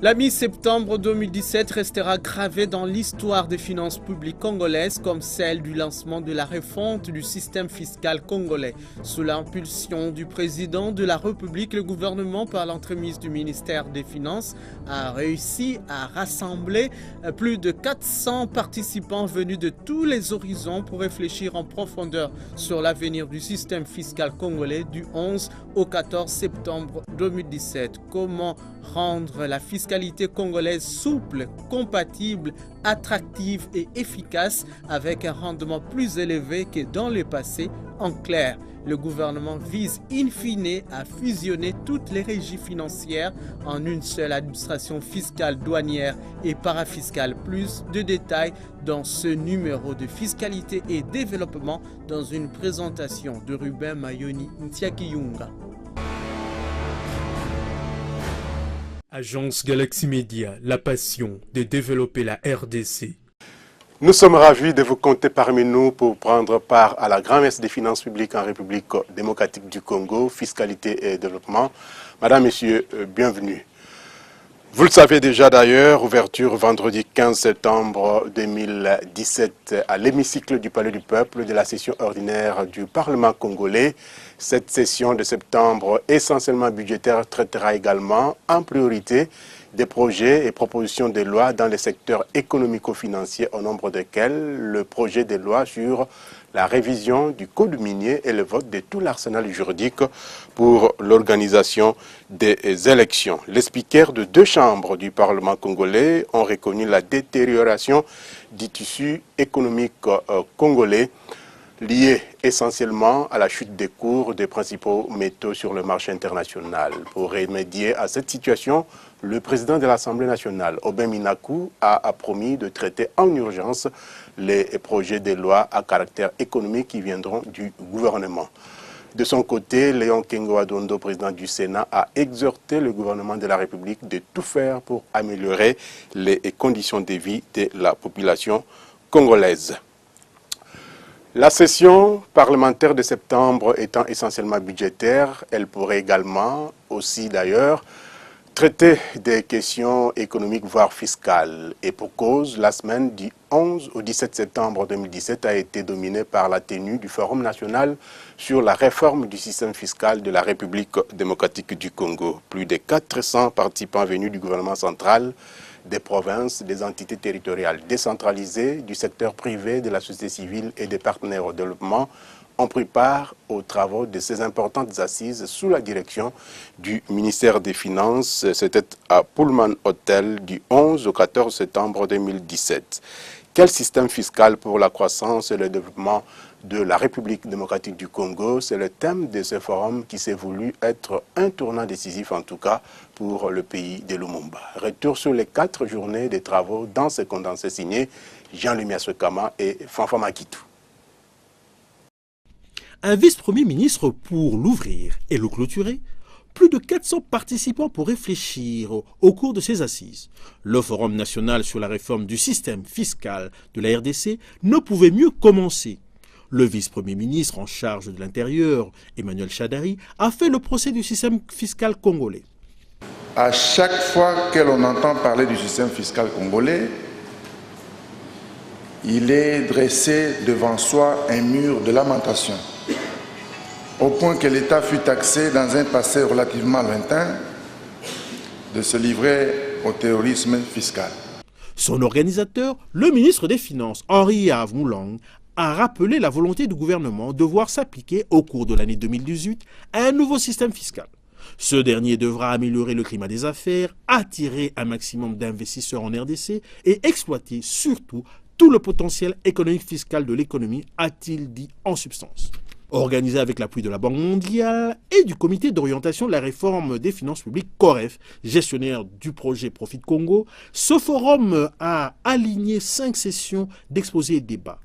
La mi-septembre 2017 restera gravée dans l'histoire des finances publiques congolaises comme celle du lancement de la refonte du système fiscal congolais. Sous l'impulsion du président de la République, le gouvernement, par l'entremise du ministère des Finances, a réussi à rassembler plus de 400 participants venus de tous les horizons pour réfléchir en profondeur sur l'avenir du système fiscal congolais du 11 au 14 septembre 2017. Comment rendre la fiscalité congolaise souple, compatible, attractive et efficace avec un rendement plus élevé que dans le passé. En clair, le gouvernement vise in fine à fusionner toutes les régies financières en une seule administration fiscale, douanière et parafiscale. Plus de détails dans ce numéro de fiscalité et développement dans une présentation de Ruben Mayoni Ntiakiyunga. Agence Galaxy Media, la passion de développer la RDC. Nous sommes ravis de vous compter parmi nous pour prendre part à la grand-messe des finances publiques en République démocratique du Congo, fiscalité et développement. Madame, Messieurs, bienvenue. Vous le savez déjà d'ailleurs, ouverture vendredi 15 septembre 2017 à l'hémicycle du Palais du Peuple de la session ordinaire du Parlement congolais. Cette session de septembre essentiellement budgétaire traitera également en priorité des projets et propositions de loi dans les secteurs économico-financiers, au nombre desquels le projet de loi sur la révision du code minier et le vote de tout l'arsenal juridique pour l'organisation des élections. Les speakers de deux chambres du Parlement congolais ont reconnu la détérioration du tissu économique congolais liée essentiellement à la chute des cours des principaux métaux sur le marché international. Pour remédier à cette situation, le président de l'Assemblée nationale, Aubin Minakou, a promis de traiter en urgence les projets de loi à caractère économique qui viendront du gouvernement. De son côté, Léon Kengo Adondo, président du Sénat, a exhorté le gouvernement de la République de tout faire pour améliorer les conditions de vie de la population congolaise. La session parlementaire de septembre étant essentiellement budgétaire, elle pourrait également, aussi d'ailleurs, traiter des questions économiques, voire fiscales. Et pour cause, la semaine du 11 au 17 septembre 2017 a été dominée par la tenue du Forum national sur la réforme du système fiscal de la République démocratique du Congo. Plus de 400 participants venus du gouvernement central, des provinces, des entités territoriales décentralisées, du secteur privé, de la société civile et des partenaires au développement ont pris part aux travaux de ces importantes assises sous la direction du ministère des Finances. C'était à Pullman Hotel du 11 au 14 septembre 2017. Quel système fiscal pour la croissance et le développement de la République démocratique du Congo? C'est le thème de ce forum qui s'est voulu être un tournant décisif, en tout cas pour le pays de Lumumba. Retour sur les 4 journées de travaux dans ce condensé signé Jean-Lumière Sekama et Fanfa Makitou. Un vice-premier ministre pour l'ouvrir et le clôturer, plus de 400 participants pour réfléchir au cours de ces assises. Le Forum national sur la réforme du système fiscal de la RDC ne pouvait mieux commencer. Le vice-premier ministre en charge de l'Intérieur, Emmanuel Shadari, a fait le procès du système fiscal congolais. À chaque fois que l'on entend parler du système fiscal congolais, il est dressé devant soi un mur de lamentation, au point que l'État fut taxé dans un passé relativement lointain de se livrer au terrorisme fiscal. Son organisateur, le ministre des Finances, Henri Yves Moulang, a rappelé la volonté du gouvernement de voir s'appliquer au cours de l'année 2018 un nouveau système fiscal. Ce dernier devra améliorer le climat des affaires, attirer un maximum d'investisseurs en RDC et exploiter surtout tout le potentiel économique fiscal de l'économie, a-t-il dit en substance. Organisé avec l'appui de la Banque mondiale et du Comité d'orientation de la réforme des finances publiques, COREF, gestionnaire du projet Profit Congo, ce forum a aligné 5 sessions d'exposés et de débats.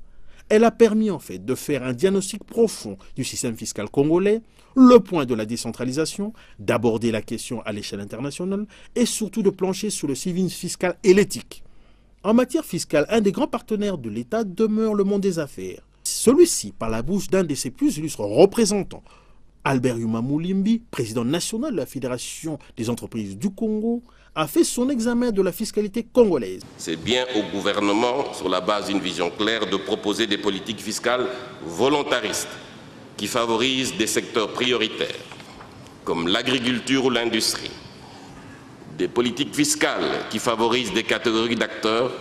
Elle a permis en fait de faire un diagnostic profond du système fiscal congolais, le point de la décentralisation, d'aborder la question à l'échelle internationale et surtout de plancher sur le civisme fiscal et l'éthique. En matière fiscale, un des grands partenaires de l'État demeure le monde des affaires. Celui-ci, par la bouche d'un de ses plus illustres représentants, Albert Yuma Moulimbi, président national de la Fédération des entreprises du Congo, a fait son examen de la fiscalité congolaise. C'est bien au gouvernement, sur la base d'une vision claire, de proposer des politiques fiscales volontaristes qui favorisent des secteurs prioritaires, comme l'agriculture ou l'industrie. Des politiques fiscales qui favorisent des catégories d'acteurs,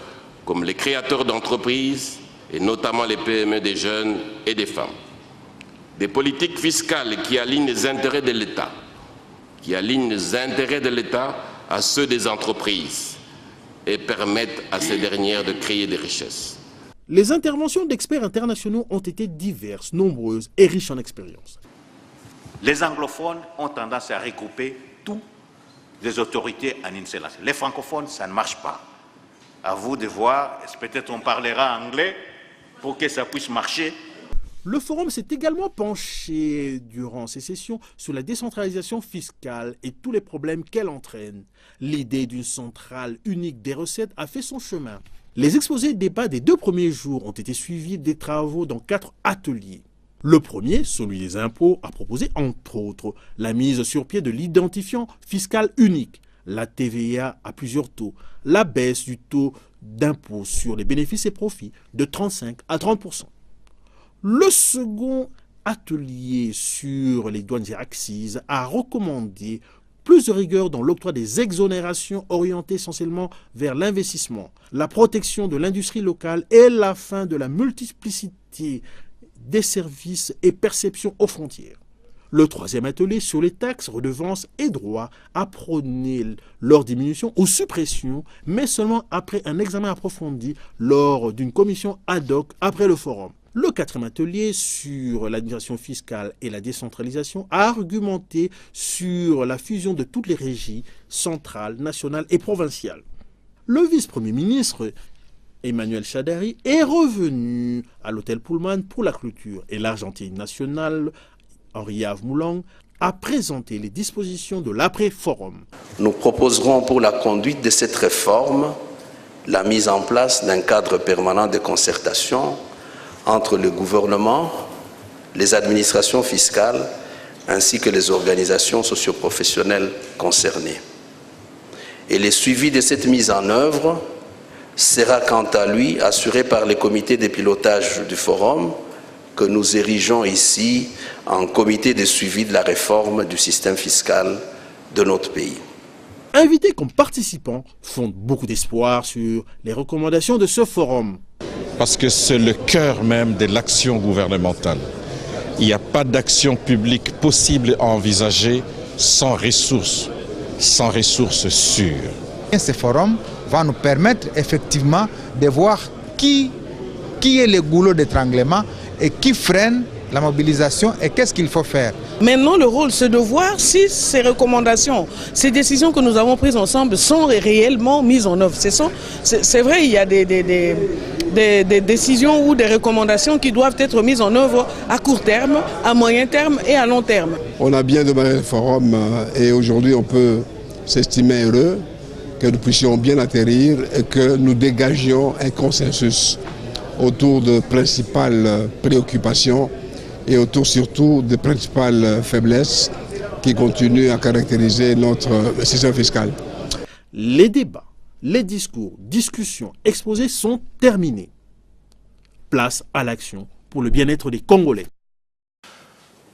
comme les créateurs d'entreprises, et notamment les PME des jeunes et des femmes. Des politiques fiscales qui alignent les intérêts de l'État, à ceux des entreprises et permettent à ces dernières de créer des richesses. Les interventions d'experts internationaux ont été diverses, nombreuses et riches en expérience. Les anglophones ont tendance à regrouper toutes les autorités en une seule. Les francophones, ça ne marche pas. À vous de voir, peut-être on parlera anglais pour que ça puisse marcher. Le forum s'est également penché durant ces sessions sur la décentralisation fiscale et tous les problèmes qu'elle entraîne. L'idée d'une centrale unique des recettes a fait son chemin. Les exposés débats des 2 premiers jours ont été suivis des travaux dans 4 ateliers. Le premier, celui des impôts, a proposé entre autres la mise sur pied de l'identifiant fiscal unique, la TVA à plusieurs taux, la baisse du taux d'impôt sur les bénéfices et profits de 35 à 30%. Le second atelier sur les douanes et accises a recommandé plus de rigueur dans l'octroi des exonérations orientées essentiellement vers l'investissement, la protection de l'industrie locale et la fin de la multiplicité des services et perceptions aux frontières. Le troisième atelier sur les taxes, redevances et droits a prôné leur diminution ou suppression, mais seulement après un examen approfondi lors d'une commission ad hoc après le forum. Le quatrième atelier sur l'administration fiscale et la décentralisation a argumenté sur la fusion de toutes les régies centrales, nationales et provinciales. Le vice-premier ministre Emmanuel Chadari est revenu à l'hôtel Pullman pour la clôture et l'Argentine nationale Henri-Yves Moulang a présenté les dispositions de l'après-forum. Nous proposerons pour la conduite de cette réforme la mise en place d'un cadre permanent de concertation entre le gouvernement, les administrations fiscales ainsi que les organisations socioprofessionnelles concernées. Et le suivi de cette mise en œuvre sera quant à lui assuré par les comités de pilotage du forum que nous érigeons ici en comité de suivi de la réforme du système fiscal de notre pays. Invités comme participants fondent beaucoup d'espoir sur les recommandations de ce forum. Parce que c'est le cœur même de l'action gouvernementale. Il n'y a pas d'action publique possible à envisager sans ressources sûres. Ce forum va nous permettre effectivement de voir qui est le goulot d'étranglement et qui freine la mobilisation et qu'est-ce qu'il faut faire. Maintenant, le rôle, c'est de voir si ces recommandations, ces décisions que nous avons prises ensemble sont réellement mises en œuvre. C'est vrai, il y a des décisions ou des recommandations qui doivent être mises en œuvre à court terme, à moyen terme et à long terme. On a bien démarré le forum et aujourd'hui on peut s'estimer heureux que nous puissions bien atterrir et que nous dégagions un consensus autour de principales préoccupations et autour surtout des principales faiblesses qui continuent à caractériser notre système fiscal. Les débats, les discours, discussions, exposés sont terminés. Place à l'action pour le bien-être des Congolais.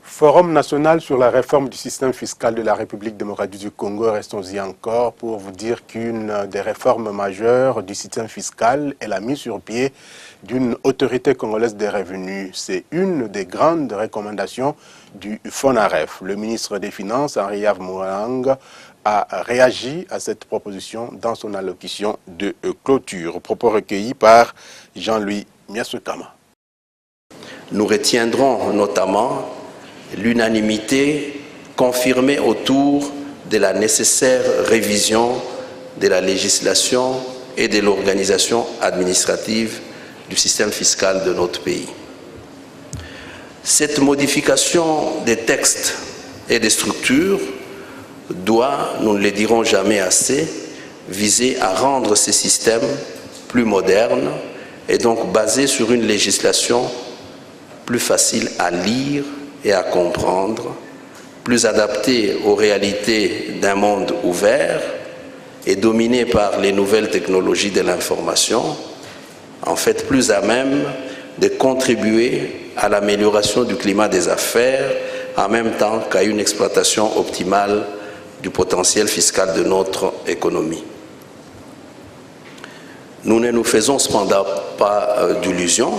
Forum national sur la réforme du système fiscal de la République démocratique du Congo, restons-y encore pour vous dire qu'une des réformes majeures du système fiscal est la mise sur pied d'une autorité congolaise des revenus. C'est une des grandes recommandations du FONAREF. Le ministre des Finances, Henri-Yves Moulang, a réagi à cette proposition dans son allocution de clôture. Propos recueillis par Jean-Louis Miasutama. Nous retiendrons notamment l'unanimité confirmée autour de la nécessaire révision de la législation et de l'organisation administrative du système fiscal de notre pays. Cette modification des textes et des structures doit, nous ne le dirons jamais assez, viser à rendre ces systèmes plus modernes et donc basés sur une législation plus facile à lire et à comprendre plus adapté aux réalités d'un monde ouvert et dominé par les nouvelles technologies de l'information, en fait plus à même de contribuer à l'amélioration du climat des affaires en même temps qu'à une exploitation optimale du potentiel fiscal de notre économie. Nous ne nous faisons cependant pas d'illusions.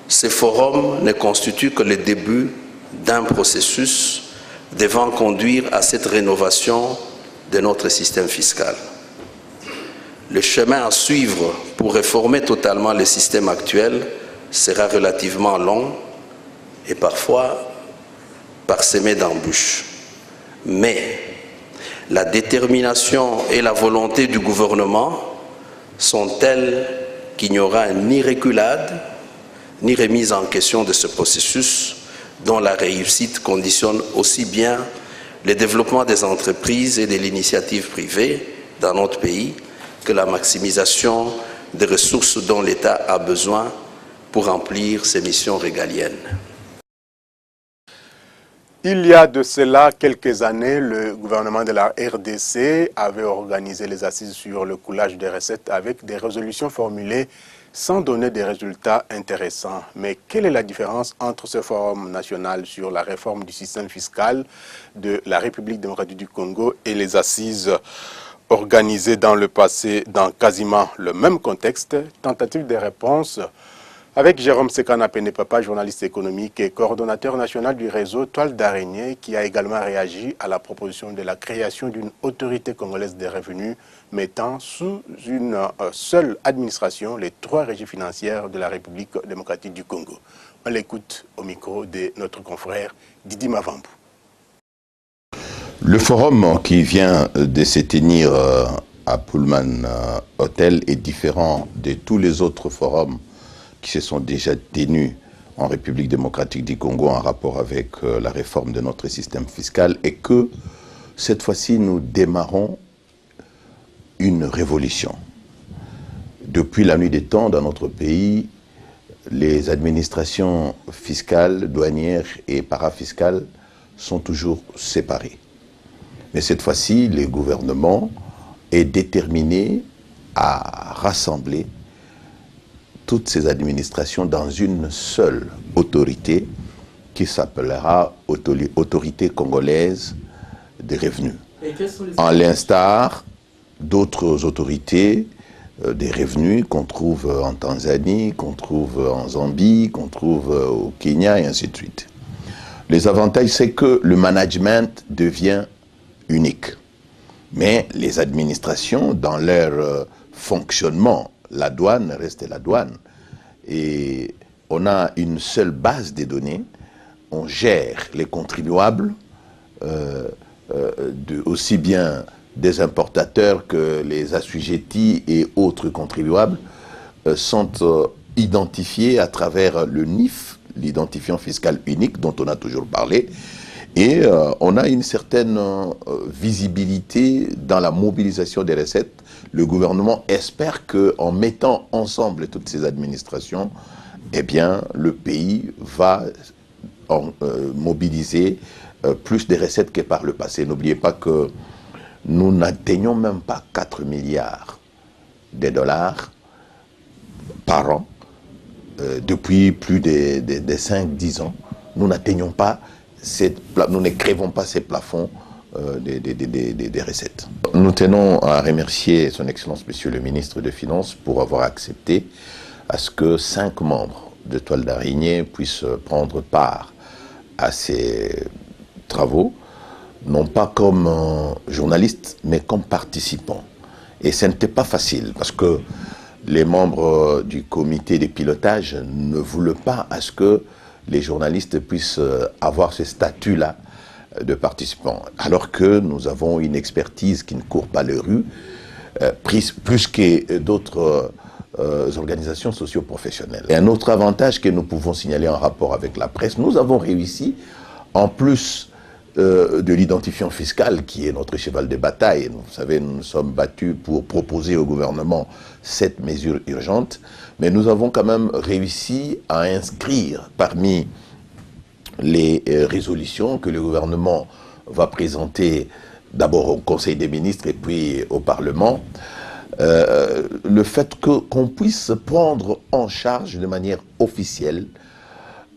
Ces forums ne constituent que le début d'un processus devant conduire à cette rénovation de notre système fiscal. Le chemin à suivre pour réformer totalement le système actuel sera relativement long et parfois parsemé d'embûches. Mais la détermination et la volonté du gouvernement sont telles qu'il n'y aura ni reculade, ni remise en question de ce processus dont la réussite conditionne aussi bien le développement des entreprises et de l'initiative privée dans notre pays que la maximisation des ressources dont l'État a besoin pour remplir ses missions régaliennes. Il y a de cela quelques années, le gouvernement de la RDC avait organisé les assises sur le coulage des recettes avec des résolutions formulées sans donner des résultats intéressants. Mais quelle est la différence entre ce forum national sur la réforme du système fiscal de la République démocratique du Congo et les assises organisées dans le passé dans quasiment le même contexte? Tentative de réponse avec Jérôme Sekana Pene-Papa, journaliste économique et coordonnateur national du réseau Toile d'Araignée, qui a également réagi à la proposition de la création d'une autorité congolaise des revenus mettant sous une seule administration les 3 régies financières de la République démocratique du Congo. On l'écoute au micro de notre confrère Didi Mavambu. Le forum qui vient de se tenir à Pullman Hotel est différent de tous les autres forums qui se sont déjà tenus en République démocratique du Congo en rapport avec la réforme de notre système fiscal, et que cette fois-ci nous démarrons une révolution. Depuis la nuit des temps, dans notre pays, les administrations fiscales, douanières et parafiscales sont toujours séparées. Mais cette fois-ci, le gouvernement est déterminé à rassembler toutes ces administrations dans une seule autorité qui s'appellera Autorité congolaise des revenus. En l'instar d'autres autorités des revenus qu'on trouve en Tanzanie, qu'on trouve en Zambie, qu'on trouve au Kenya et ainsi de suite. Les avantages, c'est que le management devient unique. Mais les administrations, dans leur fonctionnement, la douane reste la douane. Et on a une seule base de données. On gère les contribuables, aussi bien des importateurs que les assujettis et autres contribuables sont identifiés à travers le NIF, l'identifiant fiscal unique dont on a toujours parlé. Et on a une certaine visibilité dans la mobilisation des recettes. Le gouvernement espère qu'en mettant ensemble toutes ces administrations, eh bien, le pays va mobiliser plus de recettes que par le passé. N'oubliez pas que nous n'atteignons même pas 4 milliards de dollars par an depuis plus de 5-10 ans. Nous n'atteignons pas nous ne crevons pas ces plafonds des recettes. Nous tenons à remercier son Excellence Monsieur le Ministre des Finances pour avoir accepté à ce que 5 membres de Toile d'Araignée puissent prendre part à ces travaux, non pas comme journalistes, mais comme participants. Et ce n'était pas facile, parce que les membres du comité de pilotage ne voulaient pas à ce que les journalistes puissent avoir ce statut-là de participants, alors que nous avons une expertise qui ne court pas les rues, plus que d'autres organisations socio-professionnelles. Et un autre avantage que nous pouvons signaler en rapport avec la presse, nous avons réussi, en plus de l'identifiant fiscal qui est notre cheval de bataille. Vous savez, nous nous sommes battus pour proposer au gouvernement cette mesure urgente, mais nous avons quand même réussi à inscrire parmi les résolutions que le gouvernement va présenter d'abord au Conseil des ministres et puis au Parlement, le fait qu'on puisse prendre en charge de manière officielle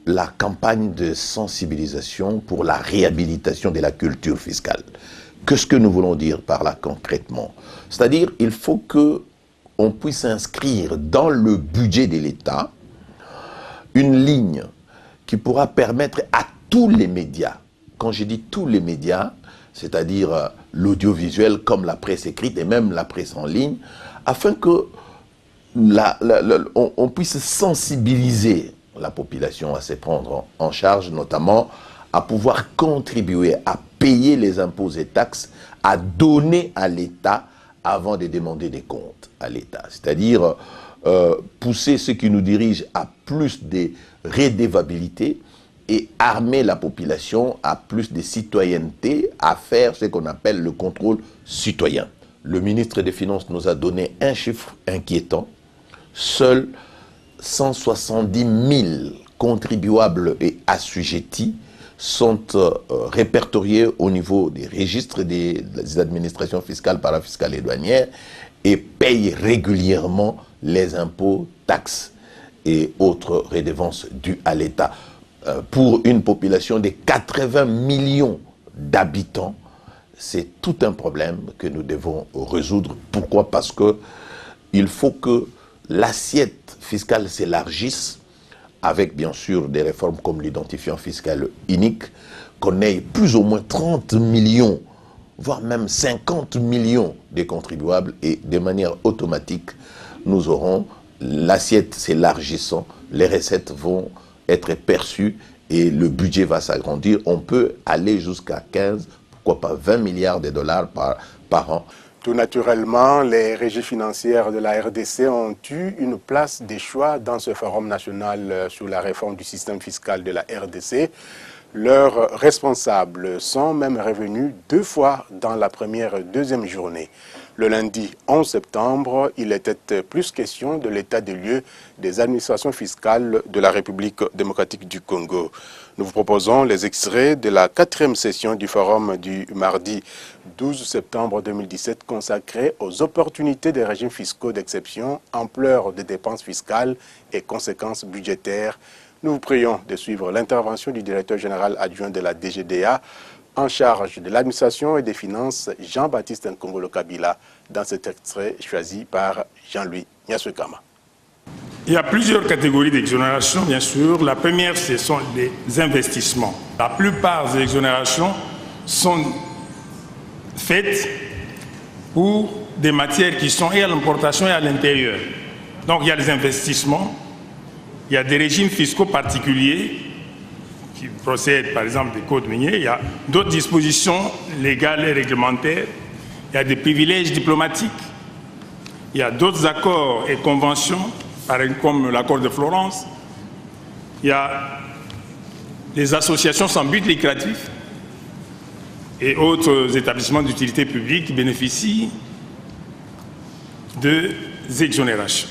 la campagne de sensibilisation pour la réhabilitation de la culture fiscale. Qu'est-ce que nous voulons dire par là concrètement? C'est-à-dire il faut qu'on puisse inscrire dans le budget de l'État une ligne qui pourra permettre à tous les médias, quand je dis tous les médias, c'est-à-dire l'audiovisuel comme la presse écrite et même la presse en ligne, afin que on puisse sensibiliser la population à se prendre en charge, notamment à pouvoir contribuer, à payer les impôts et taxes, à donner à l'État avant de demander des comptes à l'État. C'est-à-dire pousser ceux qui nous dirigent à plus de redevabilité et armer la population à plus de citoyenneté, à faire ce qu'on appelle le contrôle citoyen. Le ministre des Finances nous a donné un chiffre inquiétant. Seuls 170 000 contribuables et assujettis sont répertoriés au niveau des registres des administrations fiscales, parafiscales et douanières et payent régulièrement les impôts, taxes et autres redevances dues à l'État. Pour une population de 80 millions d'habitants, c'est tout un problème que nous devons résoudre. Pourquoi? Parce qu'il faut que l'assiette fiscale s'élargisse avec bien sûr des réformes comme l'identifiant fiscal unique, qu'on ait plus ou moins 30 millions, voire même 50 millions de contribuables et de manière automatique, nous aurons l'assiette s'élargissant, les recettes vont être perçues et le budget va s'agrandir. On peut aller jusqu'à 15, pourquoi pas 20 milliards de dollars par an. Tout naturellement, les régies financières de la RDC ont eu une place de choix dans ce forum national sur la réforme du système fiscal de la RDC. Leurs responsables sont même revenus 2 fois dans la première et deuxième journée. Le lundi 11 septembre, il était plus question de l'état des lieux des administrations fiscales de la République démocratique du Congo. Nous vous proposons les extraits de la 4e session du forum du mardi 12 septembre 2017 consacrée aux opportunités des régimes fiscaux d'exception, ampleur des dépenses fiscales et conséquences budgétaires. Nous vous prions de suivre l'intervention du directeur général adjoint de la DGDA en charge de l'administration et des finances, Jean-Baptiste Nkongolo Kabila, dans cet extrait choisi par Jean-Louis Nyaswekama. Il y a plusieurs catégories d'exonération, bien sûr. La première, ce sont les investissements. La plupart des exonérations sont faites pour des matières qui sont et à l'importation et à l'intérieur. Donc il y a les investissements, il y a des régimes fiscaux particuliers qui procèdent par exemple des codes miniers, il y a d'autres dispositions légales et réglementaires, il y a des privilèges diplomatiques, il y a d'autres accords et conventions, comme l'accord de Florence, il y a les associations sans but lucratif et autres établissements d'utilité publique qui bénéficient de exonérations.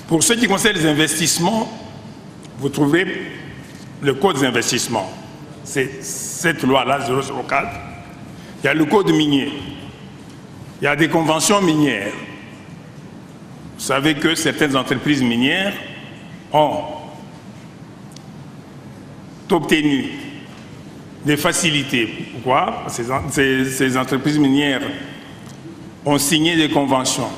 Pour ce qui concerne les investissements, vous trouverez le code des investissements. C'est cette loi-là, 004. Il y a le code minier. Il y a des conventions minières. Vous savez que certaines entreprises minières ont obtenu des facilités. Pourquoi? Ces entreprises minières ont signé des conventions.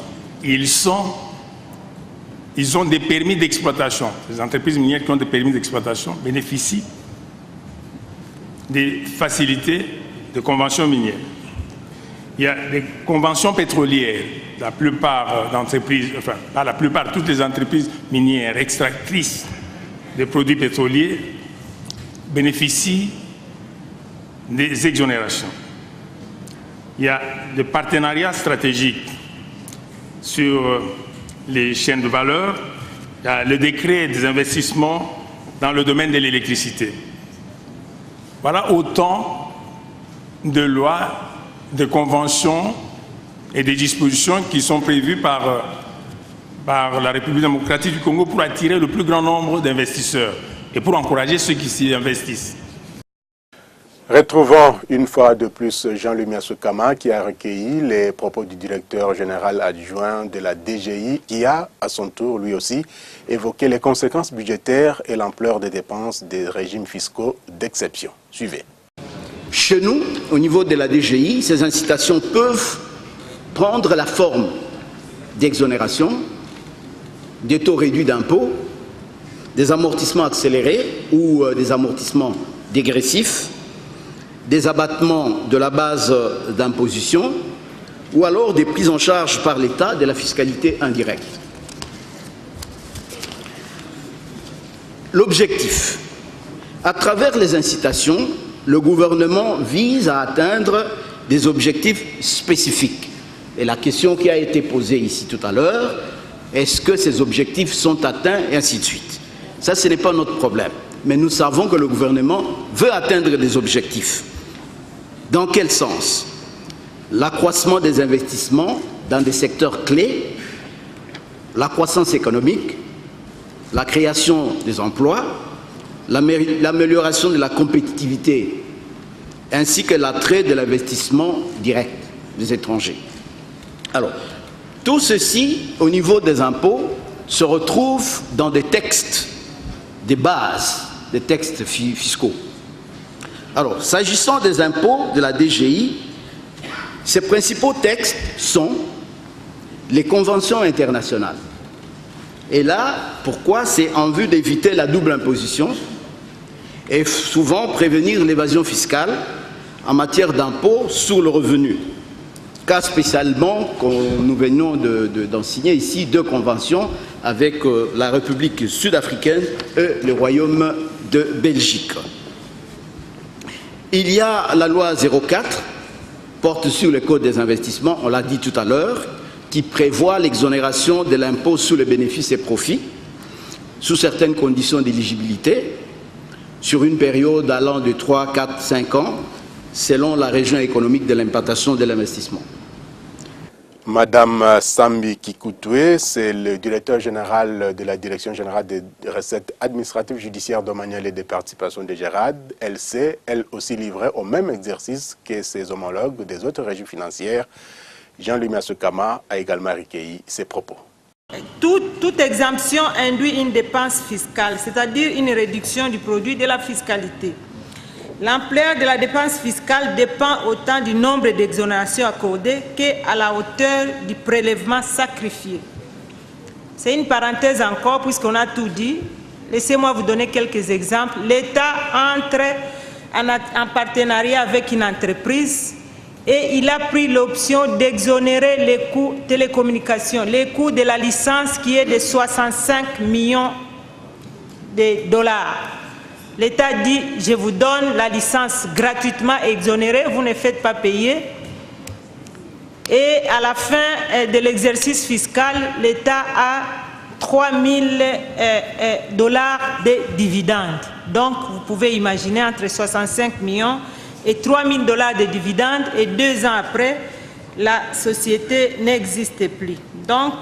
Ils ont des permis d'exploitation. Les entreprises minières qui ont des permis d'exploitation bénéficient des facilités de conventions minières. Il y a des conventions pétrolières. La plupart d'entreprises, enfin, pas la plupart, toutes les entreprises minières extractrices de produits pétroliers bénéficient des exonérations. Il y a des partenariats stratégiques sur les chaînes de valeur. Il y a le décret des investissements dans le domaine de l'électricité. Voilà autant de lois, de conventions et des dispositions qui sont prévues par par la République démocratique du Congo pour attirer le plus grand nombre d'investisseurs et pour encourager ceux qui s'y investissent. Retrouvons une fois de plus Jean-Louis Miasokama qui a recueilli les propos du directeur général adjoint de la DGI qui a, à son tour, lui aussi, évoqué les conséquences budgétaires et l'ampleur des dépenses des régimes fiscaux d'exception. Suivez. Chez nous, au niveau de la DGI, ces incitations peuvent prendre la forme d'exonération, des taux réduits d'impôts, des amortissements accélérés ou des amortissements dégressifs, des abattements de la base d'imposition ou alors des prises en charge par l'État de la fiscalité indirecte. L'objectif, à travers les incitations, le gouvernement vise à atteindre des objectifs spécifiques. Et la question qui a été posée ici tout à l'heure, est-ce que ces objectifs sont atteints et ainsi de suite. Ça, ce n'est pas notre problème. Mais nous savons que le gouvernement veut atteindre des objectifs. Dans quel sens? L'accroissement des investissements dans des secteurs clés, la croissance économique, la création des emplois, l'amélioration de la compétitivité, ainsi que l'attrait de l'investissement direct des étrangers. Alors, tout ceci, au niveau des impôts, se retrouve dans des textes, des bases, des textes fiscaux. Alors, s'agissant des impôts de la DGI, ces principaux textes sont les conventions internationales. Et là, pourquoi? C'est en vue d'éviter la double imposition et souvent prévenir l'évasion fiscale en matière d'impôts sur le revenu. Cas spécialement, nous venons d'en signer ici 2 conventions avec la République sud-africaine et le Royaume de Belgique. Il y a la loi 04, porte sur le code des investissements, on l'a dit tout à l'heure, qui prévoit l'exonération de l'impôt sur les bénéfices et profits, sous certaines conditions d'éligibilité, sur une période allant de 3, 4, 5 ans, selon la région économique de l'implantation de l'investissement. Madame Sambi Kikoutoué, c'est le directeur général de la Direction générale des recettes administratives, judiciaires, domaniales et des participations de Gérard. Elle s'est, elle aussi, livrée au même exercice que ses homologues des autres régies financières. Jean-Louis Miasokama a également recueilli ses propos. Toute exemption induit une dépense fiscale, c'est-à-dire une réduction du produit de la fiscalité. L'ampleur de la dépense fiscale dépend autant du nombre d'exonérations accordées qu'à la hauteur du prélèvement sacrifié. C'est une parenthèse encore, puisqu'on a tout dit. Laissez-moi vous donner quelques exemples. L'État entre en partenariat avec une entreprise et il a pris l'option d'exonérer les coûts télécommunications, les coûts de la licence qui est de 65 millions de dollars. L'État dit, je vous donne la licence gratuitement exonérée, vous ne faites pas payer. Et à la fin de l'exercice fiscal, l'État a 3 000 dollars de dividendes. Donc, vous pouvez imaginer entre 65 millions et 3 000 dollars de dividendes. Et 2 ans après, la société n'existe plus. Donc,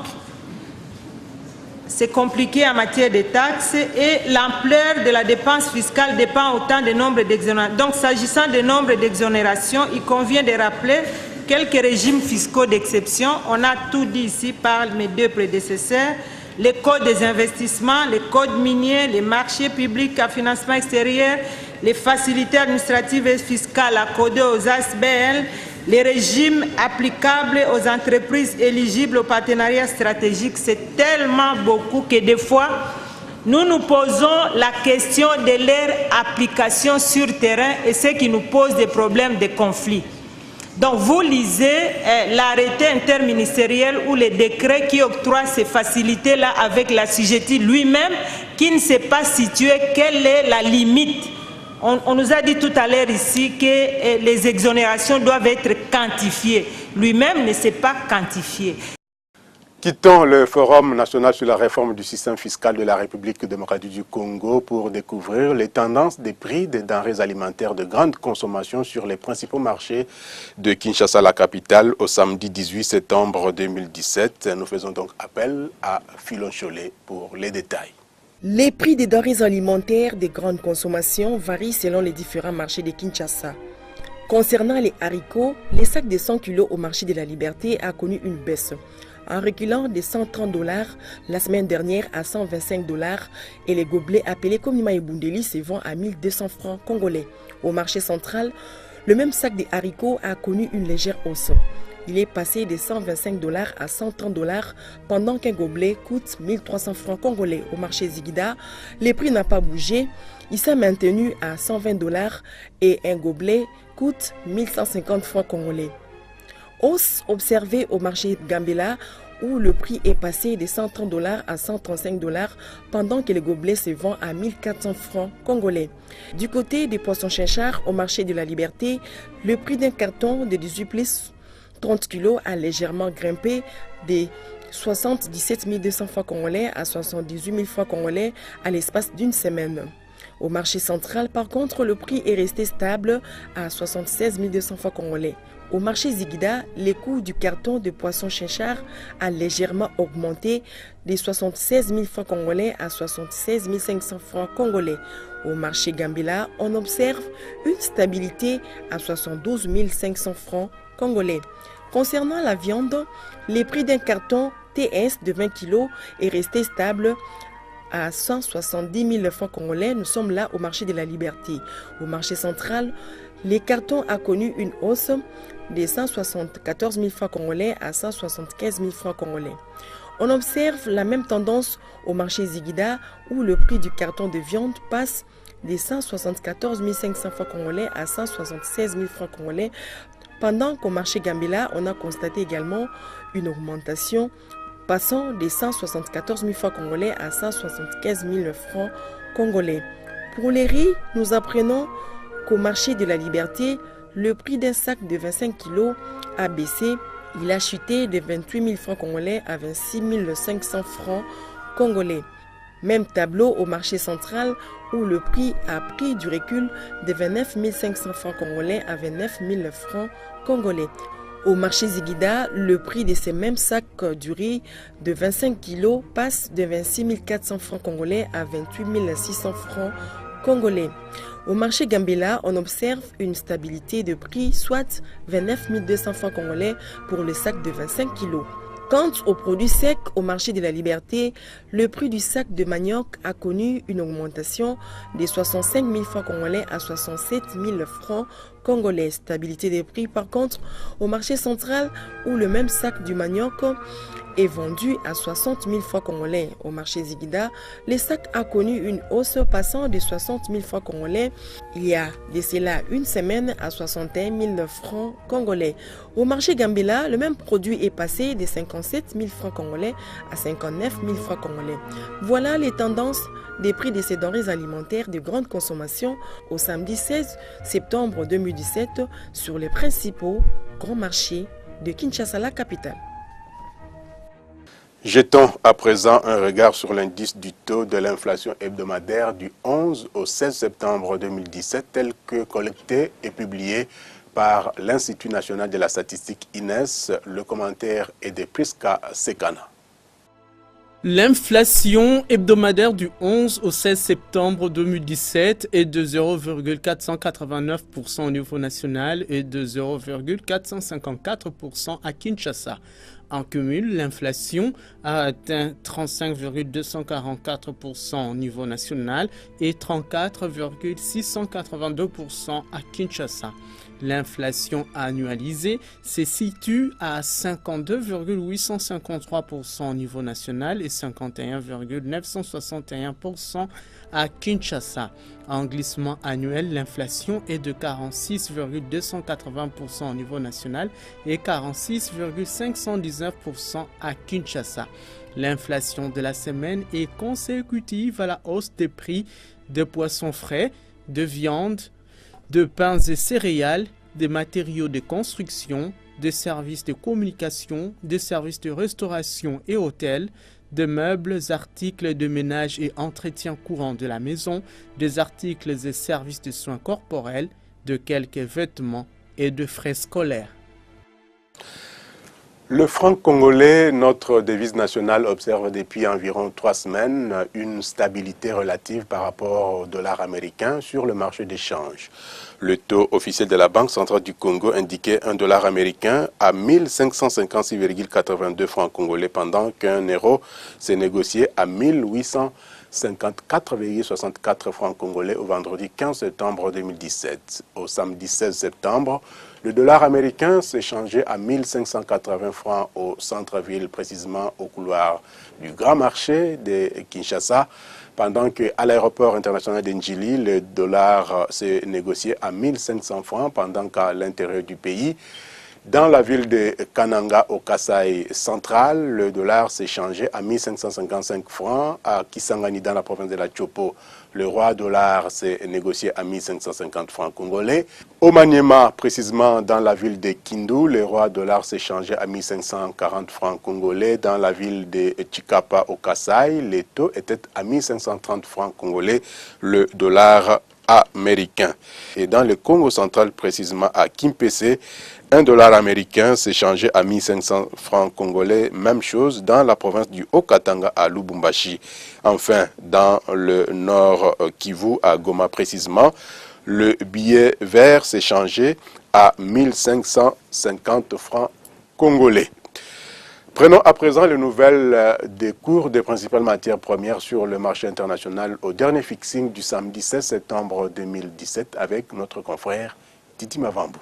c'est compliqué en matière de taxes et l'ampleur de la dépense fiscale dépend autant du nombre d'exonérations. Donc, s'agissant du nombre d'exonérations, il convient de rappeler quelques régimes fiscaux d'exception. On a tout dit ici par mes 2 prédécesseurs. Les codes des investissements, les codes miniers, les marchés publics à financement extérieur, les facilités administratives et fiscales accordées aux ASBL, les régimes applicables aux entreprises éligibles au partenariat stratégique. C'est tellement beaucoup que des fois, nous nous posons la question de leur application sur terrain et ce qui nous pose des problèmes de conflit. Donc vous lisez l'arrêté interministériel ou les décrets qui octroient ces facilités-là avec l'assujetti lui-même qui ne sait pas situer quelle est la limite. On nous a dit tout à l'heure ici que les exonérations doivent être quantifiées. Lui-même ne sait pas quantifier. Quittons le Forum national sur la réforme du système fiscal de la République démocratique du Congo pour découvrir les tendances des prix des denrées alimentaires de grande consommation sur les principaux marchés de Kinshasa, la capitale, au samedi 18 septembre 2017. Nous faisons donc appel à Philon Cholet pour les détails. Les prix des denrées alimentaires de grande consommation varient selon les différents marchés de Kinshasa. Concernant les haricots, les sacs de 100 kg au marché de la Liberté a connu une baisse, en reculant de $130 la semaine dernière à $125 et les gobelets appelés Komima et Bundeli se vendent à 1200 francs congolais. Au marché central, le même sac de haricots a connu une légère hausse. Il est passé de $125 à $130 pendant qu'un gobelet coûte 1300 francs congolais. Au marché Zigida, les prix n'ont pas bougé. Il s'est maintenu à $120 et un gobelet coûte 1150 francs congolais. Hausse observée au marché Gambela où le prix est passé de $130 à $135 pendant que le gobelet se vend à 1400 francs congolais. Du côté des poissons chinchards au marché de la Liberté, le prix d'un carton de 18 plus 30 kg a légèrement grimpé de 77 200 francs congolais à 78 000 francs congolais à l'espace d'une semaine. Au marché central, par contre, le prix est resté stable à 76 200 francs congolais. Au marché Zigida, les coûts du carton de poisson chinchard a légèrement augmenté de 76 000 francs congolais à 76 500 francs congolais. Au marché Gambela, on observe une stabilité à 72 500 francs congolais. Concernant la viande, les prix d'un carton TS de 20 kg est resté stable à 170 000 francs congolais. Nous sommes là au marché de la Liberté. Au marché central, les cartons a connu une hausse de 174 000 francs congolais à 175 000 francs congolais. On observe la même tendance au marché Zigida où le prix du carton de viande passe de 174 500 francs congolais à 176 000 francs congolais, pendant qu'au marché Gambela, on a constaté également une augmentation passant de 174 000 francs congolais à 175 000 francs congolais. Pour les riz, nous apprenons qu'au marché de la Liberté, le prix d'un sac de 25 kg a baissé. Il a chuté de 28 000 francs congolais à 26 500 francs congolais. Même tableau au marché central où le prix a pris du recul de 29 500 francs congolais à 29 000 francs congolais. Au marché Zigida, le prix de ces mêmes sacs du riz de 25 kg passe de 26 400 francs congolais à 28 600 francs congolais. Au marché Gambela, on observe une stabilité de prix, soit 29 200 francs congolais pour le sac de 25 kg. Quant aux produits secs au marché de la Liberté, le prix du sac de manioc a connu une augmentation de 65 000 francs congolais à 67 000 francs congolais. Stabilité des prix par contre au marché central où le même sac du manioc est vendu à 60 000 francs congolais. Au marché Zigida, le sac a connu une hausse passant de 60 000 francs congolais il y a de cela une semaine à 61 000 francs congolais. Au marché Gambela, le même produit est passé de 57 000 francs congolais à 59 000 francs congolais. Voilà les tendances des prix de ces denrées alimentaires de grande consommation au samedi 16 septembre 2017 sur les principaux grands marchés de Kinshasa, la capitale. Jetons à présent un regard sur l'indice du taux de l'inflation hebdomadaire du 11 au 16 septembre 2017 tel que collecté et publié par l'Institut national de la statistique INES. Le commentaire est de Priska Sekana. L'inflation hebdomadaire du 11 au 16 septembre 2017 est de 0,489% au niveau national et de 0,454% à Kinshasa. En cumul, l'inflation a atteint 35,244% au niveau national et 34,682% à Kinshasa. L'inflation annualisée se situe à 52,853% au niveau national et 51,961% à Kinshasa. En glissement annuel, l'inflation est de 46,280% au niveau national et 46,519% à Kinshasa. L'inflation de la semaine est consécutive à la hausse des prix de poissons frais, de viande, de pains et céréales, des matériaux de construction, des services de communication, des services de restauration et hôtels, des meubles, articles de ménage et entretien courant de la maison, des articles et services de soins corporels, de quelques vêtements et de frais scolaires. Le franc congolais, notre devise nationale, observe depuis environ 3 semaines une stabilité relative par rapport au dollar américain sur le marché d'échange. Le taux officiel de la Banque centrale du Congo indiquait un dollar américain à 1556,82 francs congolais pendant qu'un euro s'est négocié à 1854,64 francs congolais au vendredi 15 septembre 2017. Au samedi 16 septembre, le dollar américain s'est changé à 1580 francs au centre-ville, précisément au couloir du Grand Marché de Kinshasa, pendant qu'à l'aéroport international d'Ndjili, le dollar s'est négocié à 1500 francs, pendant qu'à l'intérieur du pays, dans la ville de Kananga, au Kasaï central, le dollar s'est changé à 1555 francs. À Kisangani, dans la province de la Tchopo, le roi dollar s'est négocié à 1550 francs congolais. Au Maniema, précisément dans la ville de Kindu, le roi dollar s'est changé à 1540 francs congolais. Dans la ville de Chikapa, au Kasaï, les taux étaient à 1530 francs congolais, le dollar américain. Et dans le Congo central, précisément à Kimpese, un dollar américain s'est changé à 1500 francs congolais. Même chose dans la province du Haut-Katanga à Lubumbashi. Enfin, dans le nord Kivu, à Goma précisément, le billet vert s'est changé à 1550 francs congolais. Prenons à présent les nouvelles des cours des principales matières premières sur le marché international au dernier fixing du samedi 16 septembre 2017 avec notre confrère Titi Mavambou.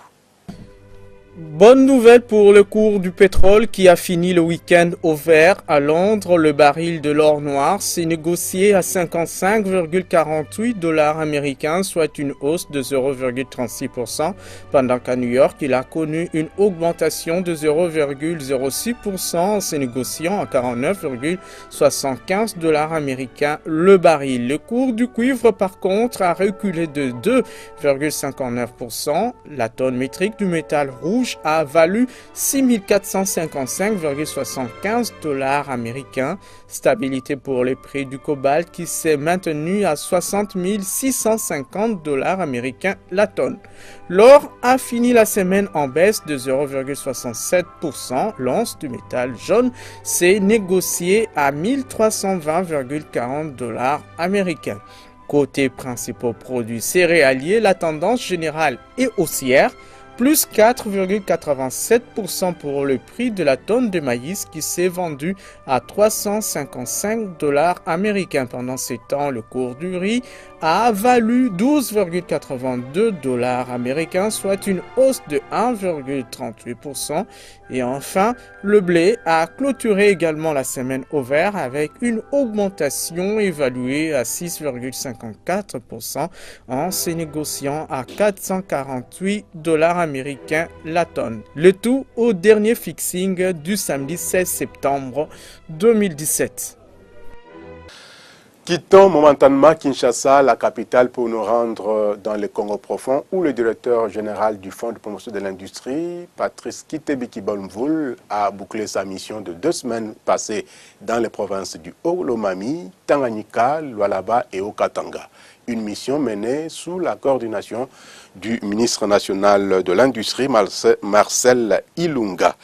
Bonne nouvelle pour le cours du pétrole qui a fini le week-end au vert. À Londres, le baril de l'or noir s'est négocié à 55,48 dollars américains, soit une hausse de 0,36%, pendant qu'à New York, il a connu une augmentation de 0,06% en se négociant à 49,75 dollars américains le baril. Le cours du cuivre, par contre, a reculé de 2,59%. La tonne métrique du métal rouge a valu 6455,75 dollars américains. Stabilité pour les prix du cobalt qui s'est maintenu à 60 650 dollars américains la tonne. L'or a fini la semaine en baisse de 0,67%. L'once du métal jaune s'est négociée à 1320,40 dollars américains. Côté principaux produits céréaliers, la tendance générale est haussière. Plus 4,87% pour le prix de la tonne de maïs qui s'est vendu à 355 dollars américains. Pendant ce temps, le cours du riz a valu 12,82 dollars américains, soit une hausse de 1,38%. Et enfin, le blé a clôturé également la semaine au vert avec une augmentation évaluée à 6,54% en se négociant à 448 dollars américains la tonne. Le tout au dernier fixing du samedi 16 septembre 2017. Quittons momentanément Kinshasa, la capitale, pour nous rendre dans le Congo profond, où le directeur général du Fonds de promotion de l'industrie, Patrice Kitebiki-Bolmvoul, a bouclé sa mission de 2 semaines passées dans les provinces du Haut-Lomami, Tanganyika, Lualaba et Haut-Katanga. Une mission menée sous la coordination du ministre national de l'Industrie, Marcel Ilunga.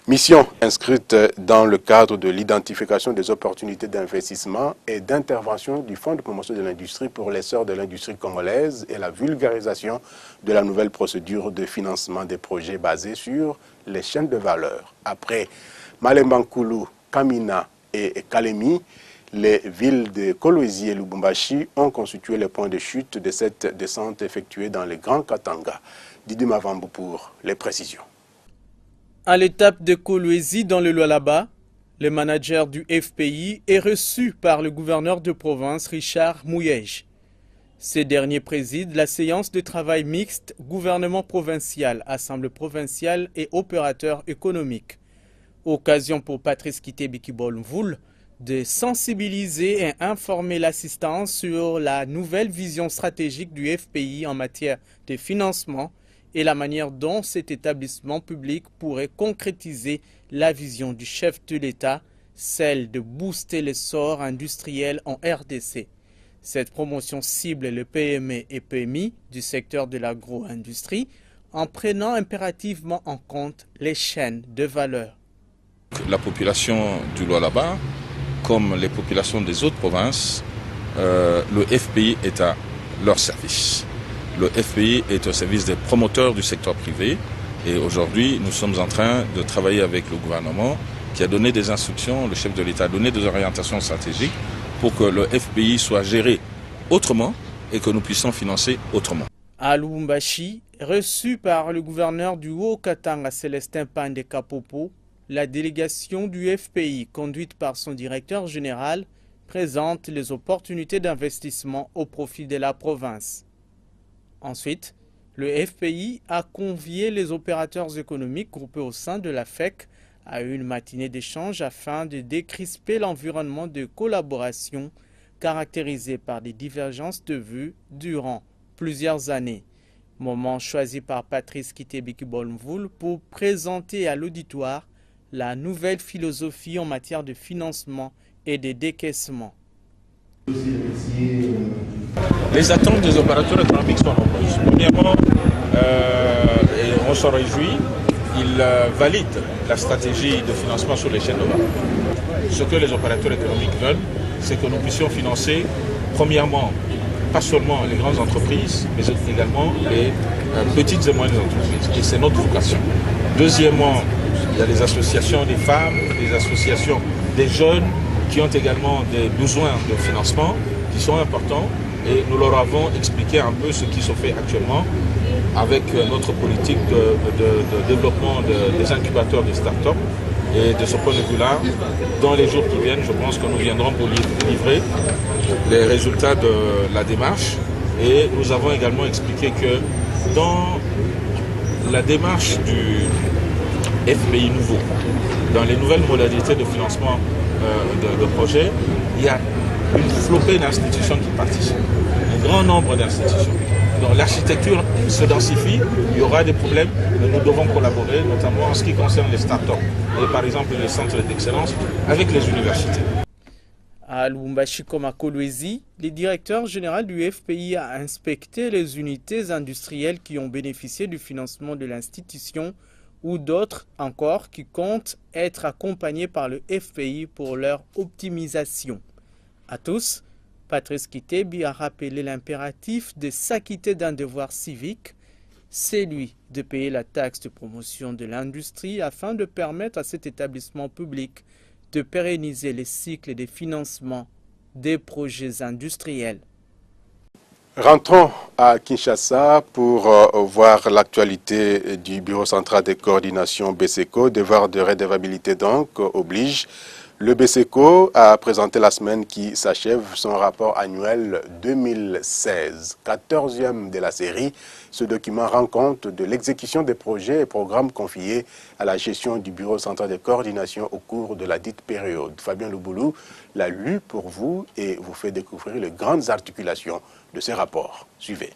Mission inscrite dans le cadre de l'identification des opportunités d'investissement et d'intervention du Fonds de promotion de l'industrie pour l'essor de l'industrie congolaise et la vulgarisation de la nouvelle procédure de financement des projets basés sur les chaînes de valeur. Après Malembankulu, Kamina et Kalemi, les villes de Kolwezi et Lubumbashi ont constitué les points de chute de cette descente effectuée dans les Grands Katanga. Didi Mavambou pour les précisions. À l'étape de Kolwezi dans le Lualaba, le manager du FPI est reçu par le gouverneur de province Richard Mouyej. Ce dernier préside la séance de travail mixte gouvernement provincial, assemblée provinciale et opérateurs économiques. Occasion pour Patrice Kitebiki-Bolmvoul de sensibiliser et informer l'assistance sur la nouvelle vision stratégique du FPI en matière de financement et la manière dont cet établissement public pourrait concrétiser la vision du chef de l'État, celle de booster l'essor industriel en RDC. Cette promotion cible le PME et PMI du secteur de l'agro-industrie en prenant impérativement en compte les chaînes de valeur. La population du Lualaba, comme les populations des autres provinces, le FPI est à leur service. Le FPI est au service des promoteurs du secteur privé et aujourd'hui nous sommes en train de travailler avec le gouvernement qui a donné des instructions, le chef de l'État a donné des orientations stratégiques pour que le FPI soit géré autrement et que nous puissions financer autrement. À Lubumbashi, reçu par le gouverneur du Haut-Katanga Célestin Pandé Kapopo, la délégation du FPI, conduite par son directeur général, présente les opportunités d'investissement au profit de la province. Ensuite, le FPI a convié les opérateurs économiques groupés au sein de la FEC à une matinée d'échange afin de décrisper l'environnement de collaboration caractérisé par des divergences de vues durant plusieurs années. Moment choisi par Patrice Kitebiki-Bolmvoul pour présenter à l'auditoire la nouvelle philosophie en matière de financement et de décaissement. Les attentes des opérateurs économiques sont nombreuses. Premièrement, on s'en réjouit, ils valident la stratégie de financement sur les chaînes de valeur. Ce que les opérateurs économiques veulent, c'est que nous puissions financer, premièrement, pas seulement les grandes entreprises, mais également les petites et moyennes entreprises. Et c'est notre vocation. Deuxièmement, il y a les associations des femmes, les associations des jeunes qui ont également des besoins de financement qui sont importants. Et nous leur avons expliqué un peu ce qui se fait actuellement avec notre politique de développement des incubateurs de start-up. Et de ce point de vue-là, dans les jours qui viennent, je pense que nous viendrons pour livrer les résultats de la démarche. Et nous avons également expliqué que dans la démarche du FPI nouveau, dans les nouvelles modalités de financement de projets, il y a une flopée d'institutions qui participent, un grand nombre d'institutions. Donc l'architecture se densifie, il y aura des problèmes, mais nous devons collaborer, notamment en ce qui concerne les start-up et par exemple les centres d'excellence avec les universités. À Lubumbashi comme à Kolwezi, le directeur général du FPI a inspecté les unités industrielles qui ont bénéficié du financement de l'institution ou d'autres encore qui comptent être accompagnés par le FPI pour leur optimisation. À tous, Patrice Kitebi a rappelé l'impératif de s'acquitter d'un devoir civique, celui de payer la taxe de promotion de l'industrie afin de permettre à cet établissement public de pérenniser les cycles de financement des projets industriels. Rentrons à Kinshasa pour voir l'actualité du Bureau central de coordination BCECO. Devoir de redevabilité donc oblige. Le BCECO a présenté la semaine qui s'achève son rapport annuel 2016, 14e de la série. Ce document rend compte de l'exécution des projets et programmes confiés à la gestion du Bureau central de coordination au cours de la dite période. Fabien Louboulou l'a lu pour vous et vous fait découvrir les grandes articulations de ces rapports. Suivez.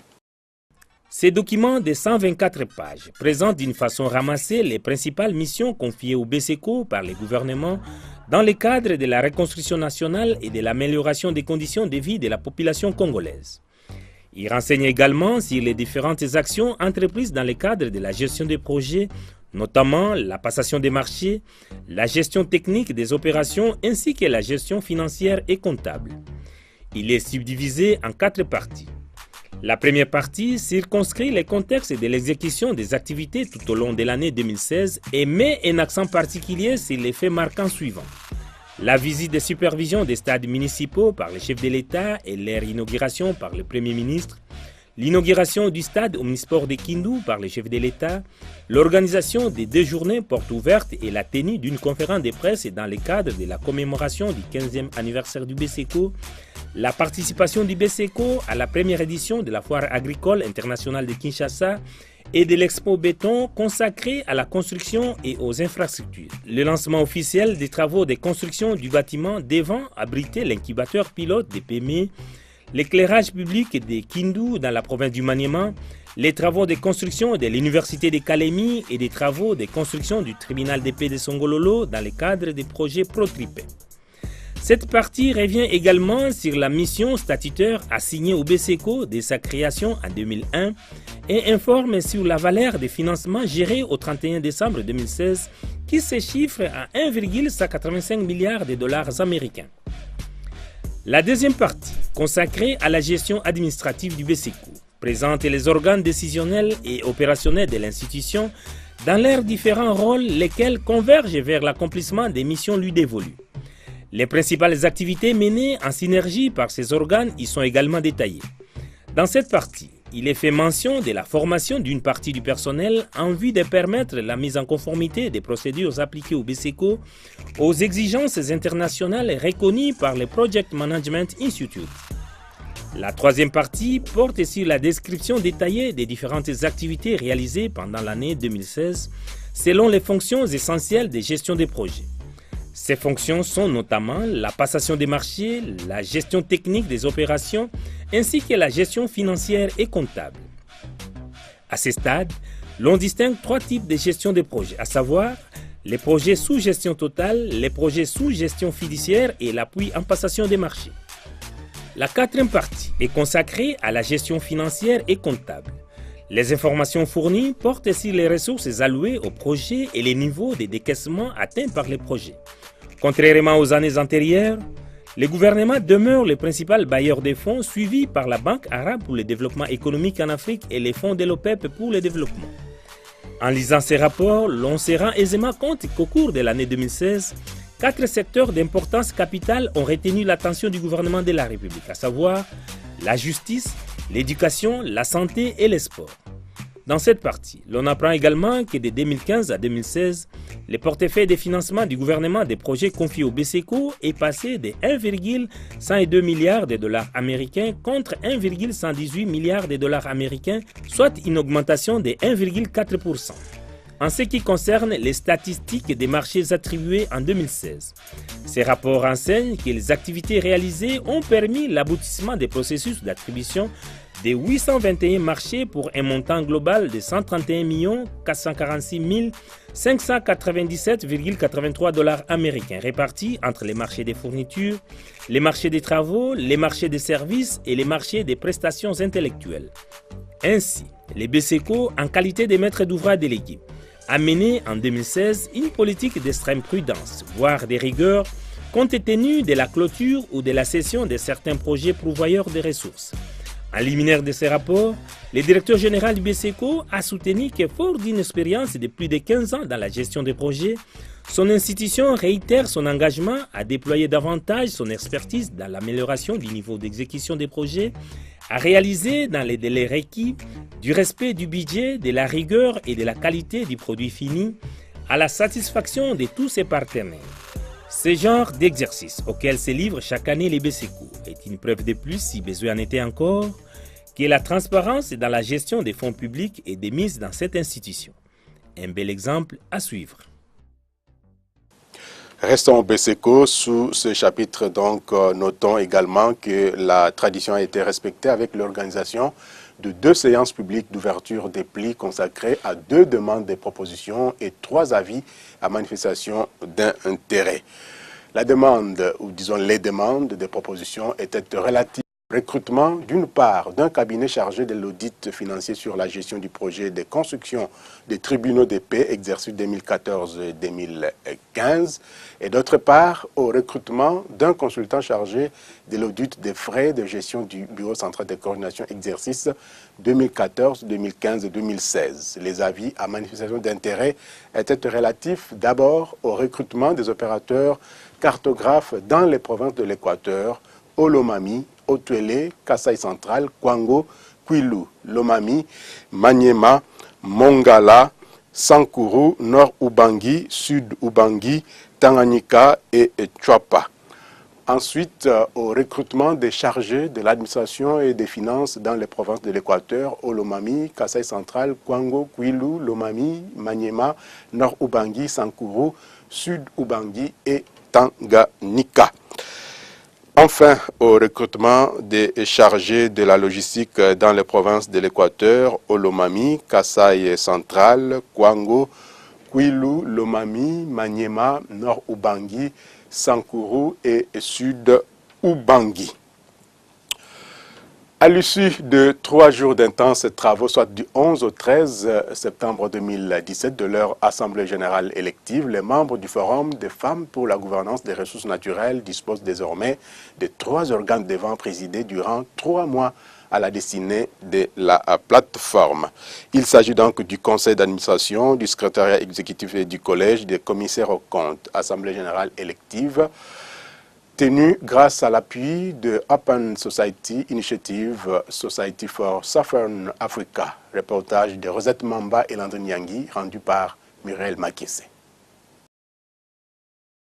Ces documents de 124 pages présentent d'une façon ramassée les principales missions confiées au BCECO par les gouvernements dans le cadre de la reconstruction nationale et de l'amélioration des conditions de vie de la population congolaise. Il renseigne également sur les différentes actions entreprises dans le cadre de la gestion des projets, notamment la passation des marchés, la gestion technique des opérations ainsi que la gestion financière et comptable. Il est subdivisé en 4 parties. La première partie circonscrit les contextes de l'exécution des activités tout au long de l'année 2016 et met un accent particulier sur les faits marquants suivants. La visite de supervision des stades municipaux par le chef de l'État et leur inauguration par le Premier ministre, l'inauguration du stade omnisport de Kindu par le chef de l'État, l'organisation des 2 journées portes ouvertes et la tenue d'une conférence de presse dans le cadre de la commémoration du 15e anniversaire du BCECO, la participation du BCECO à la première édition de la Foire agricole internationale de Kinshasa et de l'Expo béton consacrée à la construction et aux infrastructures. Le lancement officiel des travaux de construction du bâtiment devant abriter l'incubateur pilote des PME, l'éclairage public de Kindu dans la province du Maniema, les travaux de construction de l'université de Kalemi et des travaux de construction du tribunal de paix de Songololo dans le cadre des projets Protripé. Cette partie revient également sur la mission statutaire assignée au BSECO dès sa création en 2001 et informe sur la valeur des financements gérés au 31 décembre 2016 qui se chiffre à 1,185 milliards de dollars américains. La deuxième partie, consacrée à la gestion administrative du BSECO, présente les organes décisionnels et opérationnels de l'institution dans leurs différents rôles, lesquels convergent vers l'accomplissement des missions lui dévolues. Les principales activités menées en synergie par ces organes y sont également détaillées. Dans cette partie, il est fait mention de la formation d'une partie du personnel en vue de permettre la mise en conformité des procédures appliquées au BSECO aux exigences internationales reconnues par le Project Management Institute. La troisième partie porte sur la description détaillée des différentes activités réalisées pendant l'année 2016 selon les fonctions essentielles de gestion des projets. Ces fonctions sont notamment la passation des marchés, la gestion technique des opérations, ainsi que la gestion financière et comptable. À ce stade, l'on distingue trois types de gestion des projets, à savoir les projets sous gestion totale, les projets sous gestion fiduciaire et l'appui en passation des marchés. La quatrième partie est consacrée à la gestion financière et comptable. Les informations fournies portent sur les ressources allouées au projet et les niveaux de décaissement atteints par les projets. Contrairement aux années antérieures, le gouvernement demeure le principal bailleur des fonds suivi par la Banque arabe pour le développement économique en Afrique et les fonds de l'OPEP pour le développement. En lisant ces rapports, l'on se rend aisément compte qu'au cours de l'année 2016, 4 secteurs d'importance capitale ont retenu l'attention du gouvernement de la République, à savoir la justice, l'éducation, la santé et les sports. Dans cette partie, l'on apprend également que de 2015 à 2016, le portefeuille de financement du gouvernement des projets confiés au BSECO est passé de 1,102 milliards de dollars américains contre 1,118 milliards de dollars américains, soit une augmentation de 1,4%. En ce qui concerne les statistiques des marchés attribués en 2016, ces rapports renseignent que les activités réalisées ont permis l'aboutissement des processus d'attribution de 821 marchés pour un montant global de 131 446 597,83 dollars américains répartis entre les marchés des fournitures, les marchés des travaux, les marchés des services et les marchés des prestations intellectuelles. Ainsi, les BSECO, en qualité de maître d'ouvrage délégué, a mené en 2016 une politique d'extrême prudence, voire de rigueur, compte tenu de la clôture ou de la cession de certains projets pourvoyeurs de ressources. En liminaire de ces rapports, le directeur général du BSECO a soutenu que, fort d'une expérience de plus de 15 ans dans la gestion des projets, son institution réitère son engagement à déployer davantage son expertise dans l'amélioration du niveau d'exécution des projets, à réaliser dans les délais requis, du respect du budget, de la rigueur et de la qualité du produit fini, à la satisfaction de tous ses partenaires. Ce genre d'exercice auquel se livrent chaque année les BSECO est une preuve de plus, si besoin en était encore, que la transparence dans la gestion des fonds publics est de mise dans cette institution. Un bel exemple à suivre. Restons au BSECO. Sous ce chapitre, donc, notons également que la tradition a été respectée avec l'organisation de 2 séances publiques d'ouverture des plis consacrées à 2 demandes de propositions et 3 avis à manifestation d'intérêt. La demande, ou disons les demandes de propositions, étaient relatives au recrutement, d'une part, d'un cabinet chargé de l'audit financier sur la gestion du projet de construction des tribunaux de paix exercice 2014-2015, et d'autre part, au recrutement d'un consultant chargé de l'audit des frais de gestion du Bureau central de coordination exercice 2014, 2015 et 2016. Les avis à manifestation d'intérêt étaient relatifs d'abord au recrutement des opérateurs cartographes dans les provinces de l'Équateur, Olomami, Otuele, Kasaï Central, Kwango, Kwilu, Lomami, Maniema, Mongala, Sankuru, Nord Ubangi, Sud Ubangi, Tanganyika et Tchouapa. Ensuite, au recrutement des chargés de l'administration et des finances dans les provinces de l'Équateur, Olomami, Kasaï Central, Kwango, Kwilu, Lomami, Maniema, Nord Ubangi, Sankuru, Sud Ubangi et Tanganyika. Enfin, au recrutement des chargés de la logistique dans les provinces de l'Équateur, Olomami, Kasaï Central, Kwango, Kwilu, Lomami, Maniema, Nord Ubangi, Sankuru et Sud Ubangi. À l'issue de 3 jours d'intenses travaux, soit du 11 au 13 septembre 2017 de leur Assemblée générale élective, les membres du Forum des femmes pour la gouvernance des ressources naturelles disposent désormais de 3 organes devant présider durant 3 mois à la destinée de la plateforme. Il s'agit donc du conseil d'administration, du secrétariat exécutif et du collège des commissaires aux comptes. Assemblée générale élective tenue grâce à l'appui de Open Society Initiative Society for Southern Africa. Reportage de Rosette Mamba et Landry Nyangui, rendu par Muriel Makese.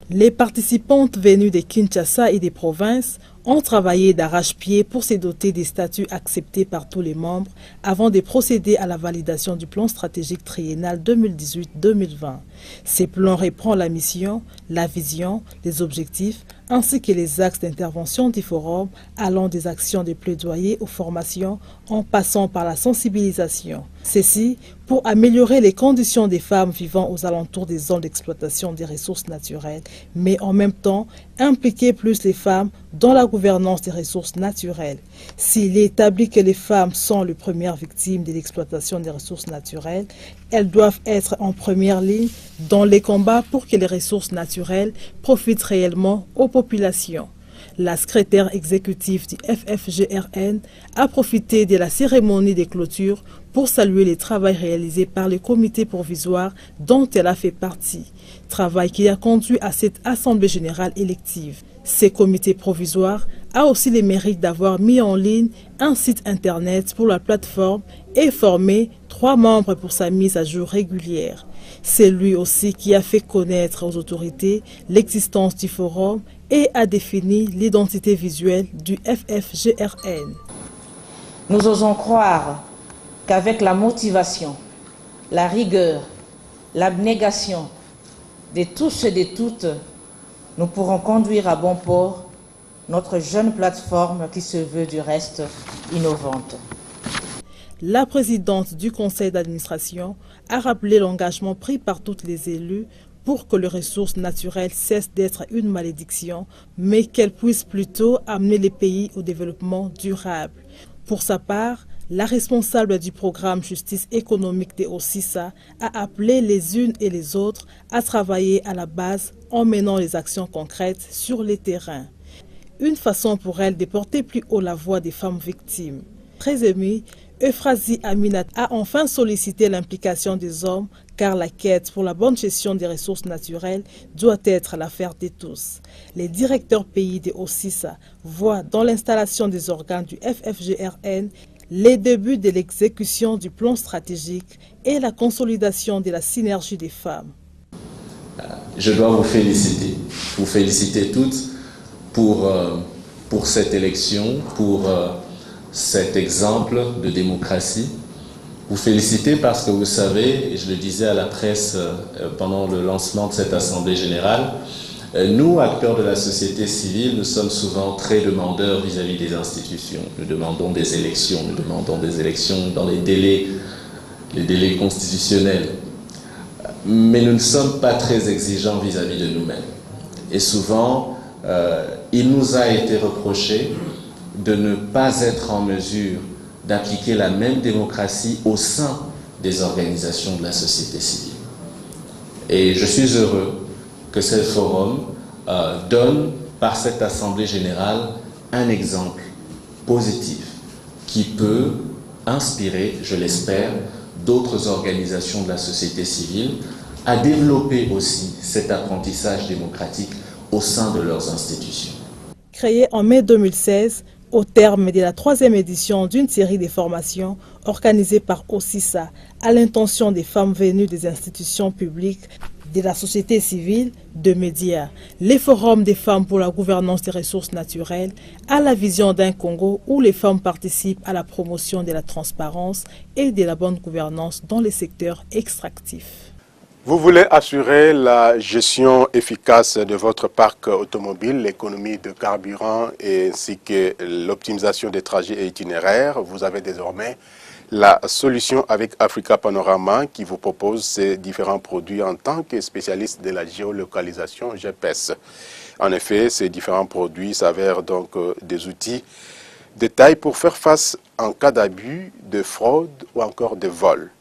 Les participantes venues de Kinshasa et des provinces ont travaillé d'arrache-pied pour se doter des statuts acceptés par tous les membres avant de procéder à la validation du plan stratégique triennal 2018-2020. Ces plans reprend la mission, la vision, les objectifs ainsi que les axes d'intervention du forum allant des actions de plaidoyer aux formations en passant par la sensibilisation. Ceci pour améliorer les conditions des femmes vivant aux alentours des zones d'exploitation des ressources naturelles, mais en même temps impliquer plus les femmes dans la gouvernance des ressources naturelles. S'il est établi que les femmes sont les premières victimes de l'exploitation des ressources naturelles, elles doivent être en première ligne dans les combats pour que les ressources naturelles profitent réellement aux populations. La secrétaire exécutive du FFGRN a profité de la cérémonie de clôture pour saluer les travaux réalisés par le comité provisoire dont elle a fait partie, travail qui a conduit à cette Assemblée générale élective. Ce comité provisoire a aussi le mérite d'avoir mis en ligne un site internet pour la plateforme et formé 3 membres pour sa mise à jour régulière. C'est lui aussi qui a fait connaître aux autorités l'existence du forum et a défini l'identité visuelle du FFGRN. Nous osons croire qu'avec la motivation, la rigueur, l'abnégation de tous et de toutes, nous pourrons conduire à bon port notre jeune plateforme qui se veut du reste innovante. La présidente du conseil d'administration a rappelé l'engagement pris par toutes les élus pour que les ressources naturelles cessent d'être une malédiction, mais qu'elles puissent plutôt amener les pays au développement durable. Pour sa part, la responsable du programme Justice économique de OSISA a appelé les unes et les autres à travailler à la base en menant les actions concrètes sur les terrains. Une façon pour elle de porter plus haut la voix des femmes victimes. Très émue, Euphrasie Aminat a enfin sollicité l'implication des hommes car la quête pour la bonne gestion des ressources naturelles doit être l'affaire de tous. Les directeurs pays de OSISA voient dans l'installation des organes du FFGRN les débuts de l'exécution du plan stratégique et la consolidation de la synergie des femmes. Je dois vous féliciter toutes pour cette élection, pour cet exemple de démocratie. Vous féliciter parce que vous savez, et je le disais à la presse pendant le lancement de cette Assemblée générale, nous, acteurs de la société civile, nous sommes souvent très demandeurs vis-à-vis des institutions. Nous demandons des élections dans les délais constitutionnels. Mais nous ne sommes pas très exigeants vis-à-vis de nous-mêmes. Et souvent, il nous a été reproché de ne pas être en mesure d'appliquer la même démocratie au sein des organisations de la société civile. Et je suis heureux que ce forum donne, par cette Assemblée générale, un exemple positif qui peut inspirer, je l'espère, d'autres organisations de la société civile à développer aussi cet apprentissage démocratique au sein de leurs institutions. Créé en mai 2016, au terme de la 3e édition d'une série de formations organisées par OSISA à l'intention des femmes venues des institutions publiques, de la société civile, de médias, les forums des femmes pour la gouvernance des ressources naturelles a la vision d'un Congo où les femmes participent à la promotion de la transparence et de la bonne gouvernance dans les secteurs extractifs. Vous voulez assurer la gestion efficace de votre parc automobile, l'économie de carburant ainsi que l'optimisation des trajets et itinéraires. Vous avez désormais la solution avec Africa Panorama qui vous propose ces différents produits en tant que spécialiste de la géolocalisation GPS. En effet, ces différents produits s'avèrent donc des outils de taille pour faire face en cas d'abus, de fraude ou encore de vol.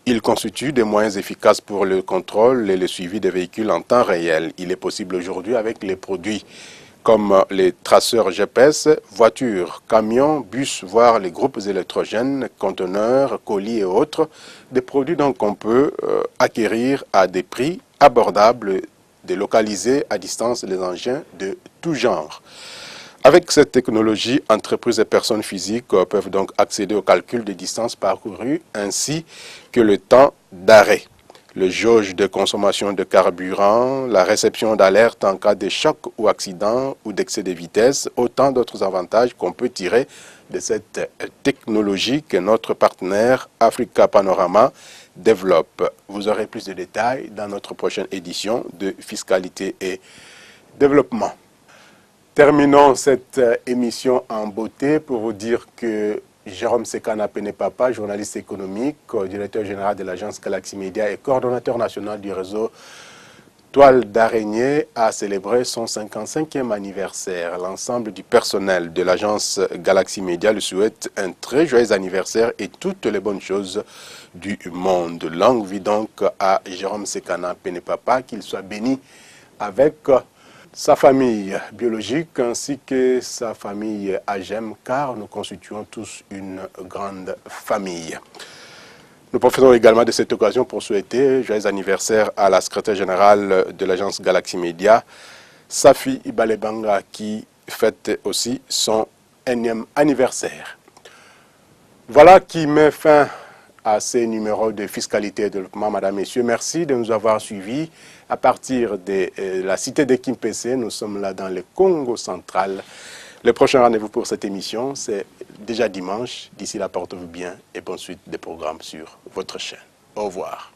Ils constituent des moyens efficaces pour le contrôle et le suivi des véhicules en temps réel. Il est possible aujourd'hui avec les produits comme les traceurs GPS, voitures, camions, bus, voire les groupes électrogènes, conteneurs, colis et autres, des produits donc qu'on peut acquérir à des prix abordables, de localiser à distance les engins de tout genre. Avec cette technologie, entreprises et personnes physiques peuvent donc accéder au calcul des distances parcourues ainsi que le temps d'arrêt, le jauge de consommation de carburant, la réception d'alertes en cas de choc ou accident ou d'excès de vitesse, autant d'autres avantages qu'on peut tirer de cette technologie que notre partenaire Africa Panorama développe. Vous aurez plus de détails dans notre prochaine édition de Fiscalité et Développement. Terminons cette émission en beauté pour vous dire que Jérôme Sekana Penepapa, journaliste économique, directeur général de l'agence Galaxy Media et coordonnateur national du réseau Toile d'Araignée, a célébré son 55e anniversaire. L'ensemble du personnel de l'agence Galaxy Media lui souhaite un très joyeux anniversaire et toutes les bonnes choses du monde. Longue vie donc à Jérôme Sekana Penepapa, qu'il soit béni avec sa famille biologique ainsi que sa famille AGEM, car nous constituons tous une grande famille. Nous profitons également de cette occasion pour souhaiter joyeux anniversaire à la secrétaire générale de l'agence Galaxy Media, Safi Ibalebanga, qui fête aussi son 1e anniversaire. Voilà qui met fin à ces numéros de Fiscalité et Développement. Madame, Messieurs, merci de nous avoir suivis. À partir de la cité de Kimpese, nous sommes là dans le Congo central. Le prochain rendez-vous pour cette émission, c'est déjà dimanche. D'ici là, portez-vous bien et bonne suite des programmes sur votre chaîne. Au revoir.